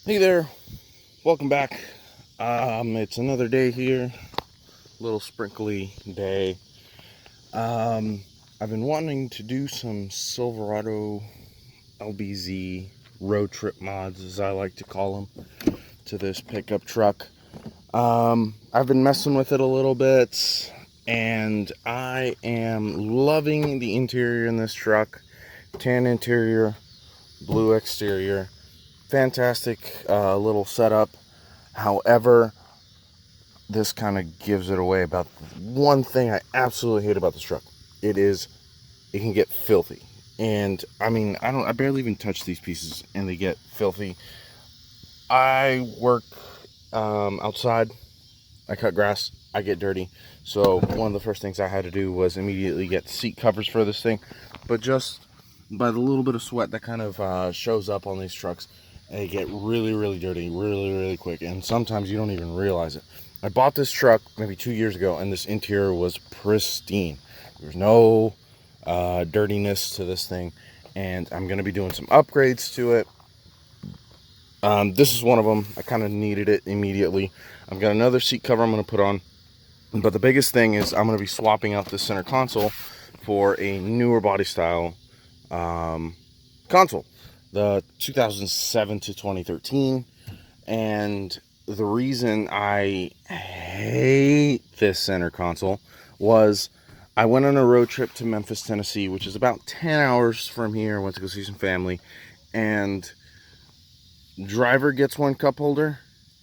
Hey there, welcome back. It's another day here, little sprinkly day. Um, I've been wanting to do some Silverado LBZ road trip mods, as I like to call them, to this pickup truck. I've been messing with it a little bit, and I am loving the interior in this truck. Tan interior, blue exterior, fantastic little setup. However, this kind of gives it away about one thing I absolutely hate about this truck. It can get filthy. And I mean, I barely even touch these pieces and they get filthy. I work outside, I cut grass, I get dirty. So one of the first things I had to do was immediately get seat covers for this thing. But just by the little bit of sweat that kind of shows up on these trucks, they get really, really dirty, really, really quick. And sometimes you don't even realize it. I bought this truck maybe 2 years ago, and this interior was pristine. There's no dirtiness to this thing, and I'm going to be doing some upgrades to it. This is one of them. I kind of needed it immediately. I've got another seat cover I'm going to put on, but the biggest thing is I'm going to be swapping out this center console for a newer body style console, the 2007 to 2013. And the reason I hate this center console was I went on a road trip to Memphis, Tennessee, which is about 10 hours from here. I went to go see some family, and driver gets one cup holder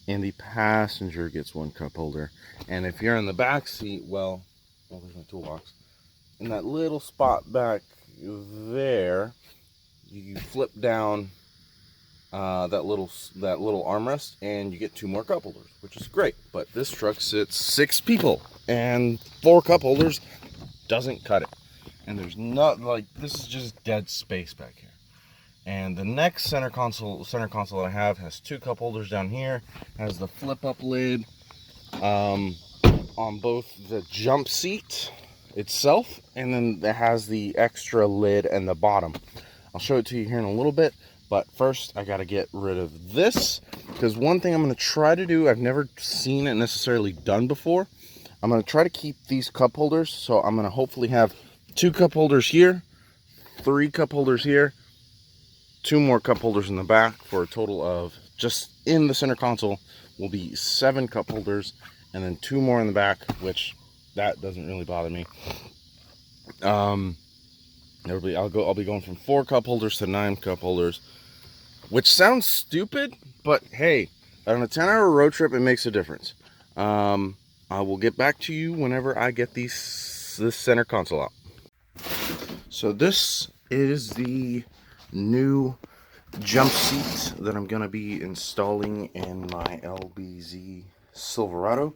and the passenger gets one cup holder. And if you're in the back seat, well, there's my toolbox. In that little spot back there, you flip down that little armrest, and you get two more cup holders, which is great. But this truck sits 6 people, and 4 cup holders doesn't cut it. And there's not, like, this is just dead space back here. And the next center console that I have has 2 cup holders down here, has the flip up lid on both the jump seat itself, and then it has the extra lid in the bottom. I'll show it to you here in a little bit, but first I got to get rid of this, because one thing I'm going to try to do, I've never seen it necessarily done before. I'm going to try to keep these cup holders, so I'm going to hopefully have 2 cup holders here, 3 cup holders here, 2 more cup holders in the back, for a total of, just in the center console, will be 7 cup holders, and then 2 more in the back, which that doesn't really bother me. I'll be going from 4 cup holders to 9 cup holders, which sounds stupid, but hey, on a 10-hour road trip, it makes a difference. I will get back to you whenever I get this center console out. So this is the new jump seat that I'm going to be installing in my LBZ Silverado.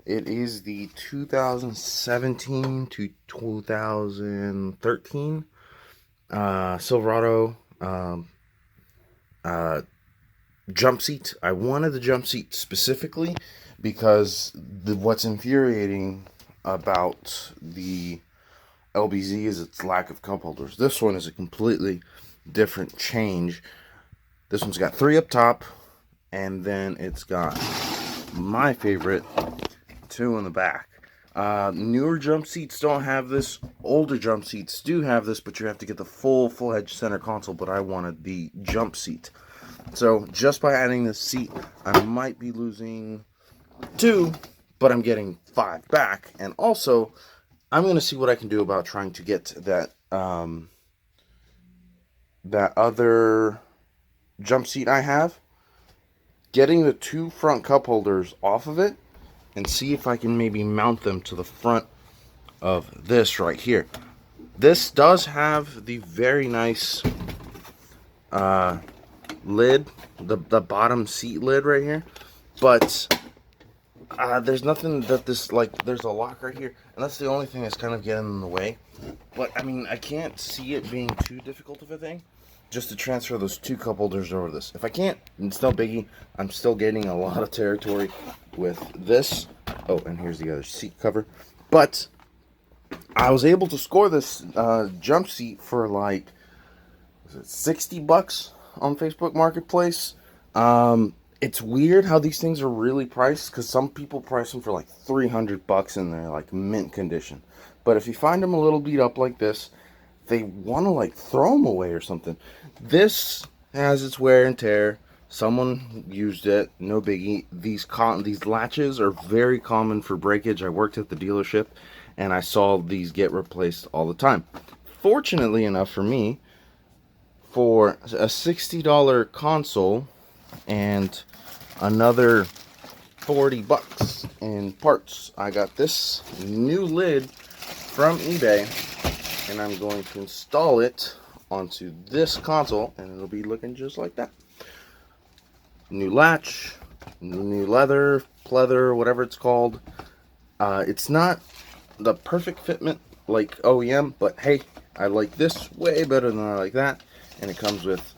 It is the 2017 to 2013 Silverado jump seat. I wanted the jump seat specifically because what's infuriating about the LBZ is its lack of cup holders. This one is a completely different change. This one's got 3 up top, and then it's got my favorite, 2 in the back. Newer jump seats don't have this. Older jump seats do have this, but you have to get the full-edge center console, but I wanted the jump seat. So just by adding this seat, I might be losing 2, but I'm getting 5 back. And also, I'm going to see what I can do about trying to get that that other jump seat I have, getting the 2 front cup holders off of it, and see if I can maybe mount them to the front of this right here. This does have the very nice lid, the bottom seat lid right here, but there's nothing that this, like, there's a lock right here, and that's the only thing that's kind of getting in the way. But I mean, I can't see it being too difficult of a thing just to transfer those 2 cup holders over this. If I can't, it's no biggie. I'm still gaining a lot of territory with this. Oh, and here's the other seat cover. But I was able to score this jump seat for, like, was it $60 on Facebook Marketplace. It's weird how these things are really priced, because some people price them for like $300 and they're like mint condition. But if you find them a little beat up like this, they want to like throw them away or something. This has its wear and tear. Someone used it, no biggie. These latches are very common for breakage. I worked at the dealership and I saw these get replaced all the time. Fortunately enough for me, for a $60 console and another $40 in parts, I got this new lid from eBay, and I'm going to install it onto this console, and it'll be looking just like that. New latch, new leather, pleather, whatever it's called. It's not the perfect fitment like OEM, but hey, I like this way better than I like that, and it comes with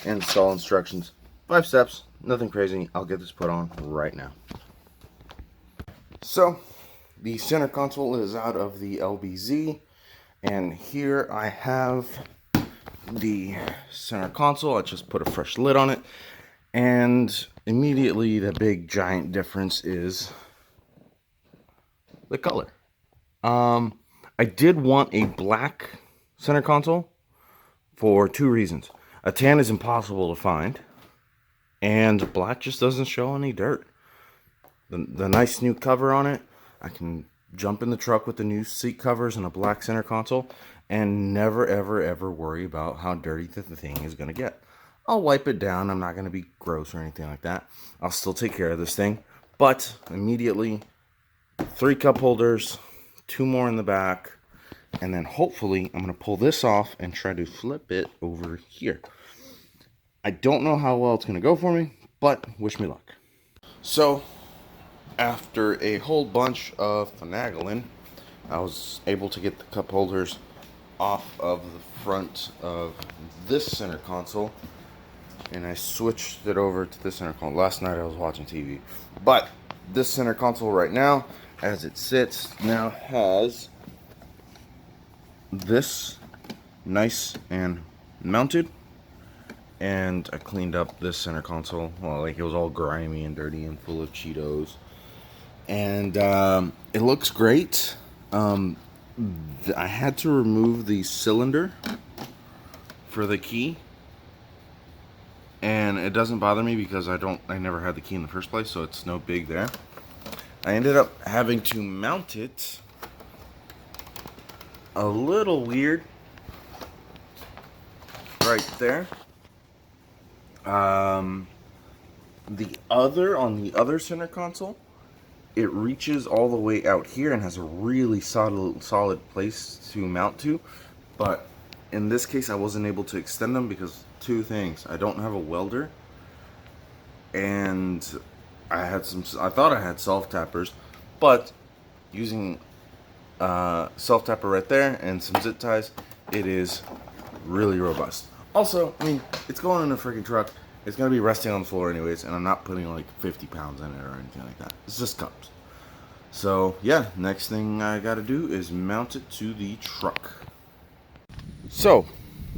install instructions. 5 steps, nothing crazy. I'll get this put on right now. So, the center console is out of the LBZ, and here I have the center console. I just put a fresh lid on it, and immediately the big giant difference is the color. I did want a black center console for 2 reasons. A tan is impossible to find, and black just doesn't show any dirt. The nice new cover on it, I can jump in the truck with the new seat covers and a black center console and never ever worry about how dirty the thing is going to get. I'll wipe it down. I'm not going to be gross or anything like that. I'll still take care of this thing, but immediately 3 cup holders, 2 more in the back, and then hopefully I'm going to pull this off and try to flip it over here. I don't know how well it's going to go for me, but wish me luck. So, after a whole bunch of finagling, I was able to get the cup holders off of the front of this center console, and I switched it over to this center console. Last night I was watching TV, but this center console right now, as it sits, now has this nice and mounted. And I cleaned up this center console. Well, like, it was all grimy and dirty and full of Cheetos. And it looks great. I had to remove the cylinder for the key. And it doesn't bother me because I never had the key in the first place, so it's no big there. I ended up having to mount it a little weird right there. On the other center console, it reaches all the way out here and has a really solid place to mount to. But in this case, I wasn't able to extend them because 2 things: I don't have a welder, and I thought I had self tappers, but using self tapper right there and some zip ties, it is really robust. Also, I mean, it's going in a freaking truck. It's going to be resting on the floor anyways, and I'm not putting like 50 pounds in it or anything like that. It's just cups. So, yeah, next thing I got to do is mount it to the truck. So,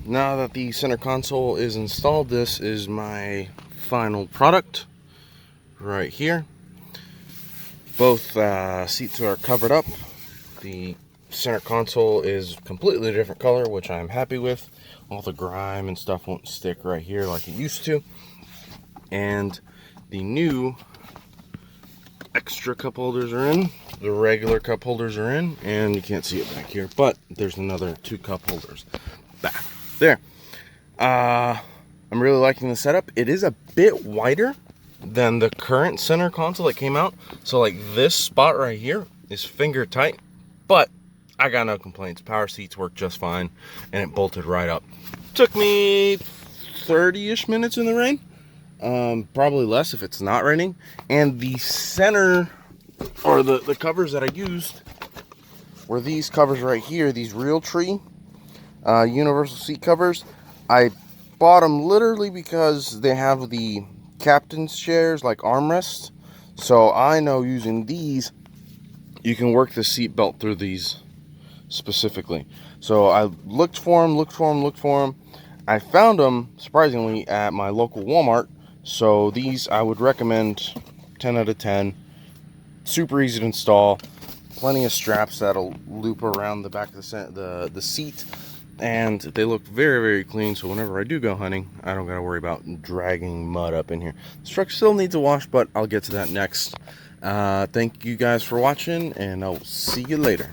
now that the center console is installed, this is my final product right here. Both seats are covered up. The center console is completely different color, which I'm happy with. All the grime and stuff won't stick right here like it used to. And the new extra cup holders are in. The regular cup holders are in, and you can't see it back here, but there's another 2 cup holders back there. I'm really liking the setup. It is a bit wider than the current center console that came out. So like this spot right here is finger tight, but I got no complaints. Power seats work just fine, and it bolted right up. Took me 30-ish minutes in the rain. Probably less if it's not raining. And the center, or the covers that I used, were these covers right here, these Realtree universal seat covers. I bought them literally because they have the captain's chairs, like armrests. So I know using these, you can work the seat belt through these specifically. So I looked for them. I found them, surprisingly, at my local Walmart So these I would recommend 10 out of 10. Super easy to install. Plenty of straps that'll loop around the back of the seat, and they look very, very clean. So whenever I do go hunting, I don't gotta worry about dragging mud up in here. This truck still needs a wash, but I'll get to that next. Thank you guys for watching, and I'll see you later.